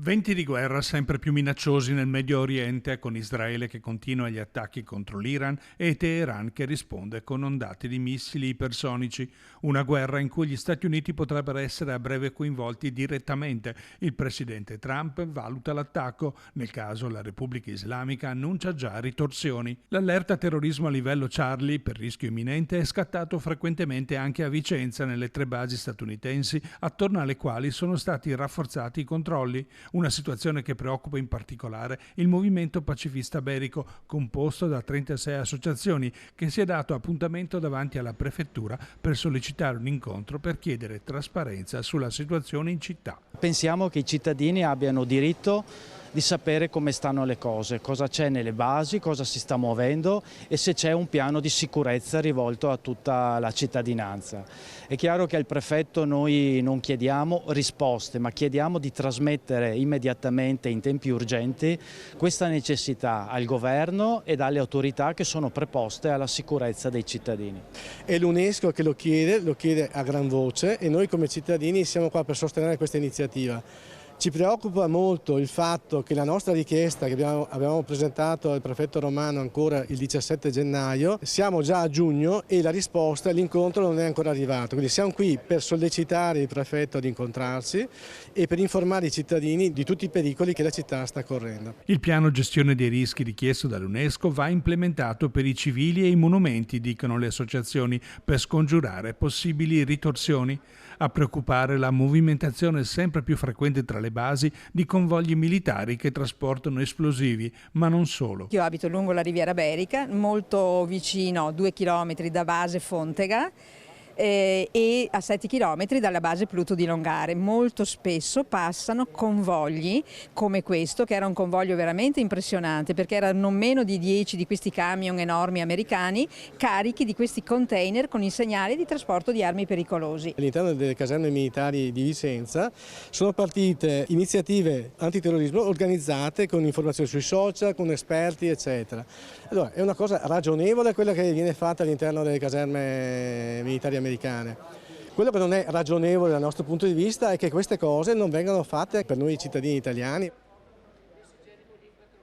Venti di guerra sempre più minacciosi nel Medio Oriente, con Israele che continua gli attacchi contro l'Iran e Teheran che risponde con ondate di missili ipersonici. Una guerra in cui gli Stati Uniti potrebbero essere a breve coinvolti direttamente. Il presidente Trump valuta l'attacco, nel caso la Repubblica Islamica annuncia già ritorsioni. L'allerta terrorismo a livello Charlie per rischio imminente è scattato frequentemente anche a Vicenza, nelle 3 basi statunitensi, attorno alle quali sono stati rafforzati i controlli. Una situazione che preoccupa in particolare il movimento pacifista berico, composto da 36 associazioni, che si è dato appuntamento davanti alla prefettura per sollecitare un incontro per chiedere trasparenza sulla situazione in città. Pensiamo che i cittadini abbiano diritto di sapere come stanno le cose, cosa c'è nelle basi, cosa si sta muovendo e se c'è un piano di sicurezza rivolto a tutta la cittadinanza. È chiaro che al prefetto noi non chiediamo risposte, ma chiediamo di trasmettere immediatamente, in tempi urgenti, questa necessità al governo e alle autorità che sono preposte alla sicurezza dei cittadini. È l'UNESCO che lo chiede a gran voce e noi come cittadini siamo qua per sostenere questa iniziativa. Ci preoccupa molto il fatto che la nostra richiesta che avevamo presentato al prefetto Romano ancora il 17 gennaio, siamo già a giugno e la risposta, l'incontro non è ancora arrivato. Quindi siamo qui per sollecitare il prefetto ad incontrarsi e per informare i cittadini di tutti i pericoli che la città sta correndo. Il piano gestione dei rischi richiesto dall'UNESCO va implementato per i civili e i monumenti, dicono le associazioni, per scongiurare possibili ritorsioni. A preoccupare la movimentazione sempre più frequente tra le basi di convogli militari che trasportano esplosivi, ma non solo. Io abito lungo la Riviera Berica, molto vicino, 2 chilometri da base Fontega e a 7 chilometri dalla base Pluto di Longare. Molto spesso passano convogli come questo, che era un convoglio veramente impressionante perché erano non meno di 10 di questi camion enormi americani carichi di questi container con i segnali di trasporto di armi pericolosi. All'interno delle caserme militari di Vicenza sono partite iniziative antiterrorismo organizzate con informazioni sui social, con esperti eccetera. Allora, è una cosa ragionevole quella che viene fatta all'interno delle caserme militari americane. Quello che non è ragionevole dal nostro punto di vista è che queste cose non vengano fatte per noi cittadini italiani.